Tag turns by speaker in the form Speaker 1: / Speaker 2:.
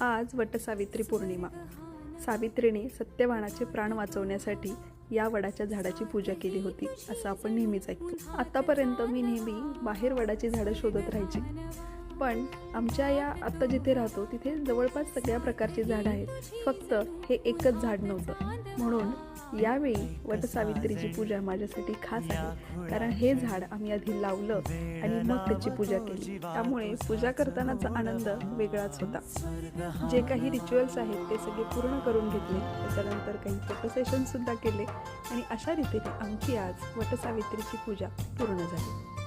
Speaker 1: आज वटसावित्री पौर्णिमा. सावित्रीने सत्यवानाचे प्राण वाचवण्यासाठी या वडाच्या झाडाची पूजा केली होती असं आपण नेहमीच ऐकतो. आतापर्यंत मी नेहमी बाहेर वडाची झाडं शोधत राहायची, पण आमच्या या आत्ता जिथे राहतो तिथे जवळपास सगळ्या प्रकारची झाडं आहेत, फक्त हे एकच झाड नव्हतं. म्हणून यावेळी वटसावित्रीची पूजा माझ्यासाठी खास आहे, कारण हे झाड आम्ही आधी लावलं आणि मग त्याची पूजा केली. त्यामुळे पूजा करतानाचा आनंद वेगळाच होता. जे काही रिच्युअल्स आहेत ते सगळे पूर्ण करून घेतले, त्याच्यानंतर काही फोटो सेशनसुद्धा केले आणि अशा रीतीने आमची आज वटसावित्रीची पूजा पूर्ण झाली.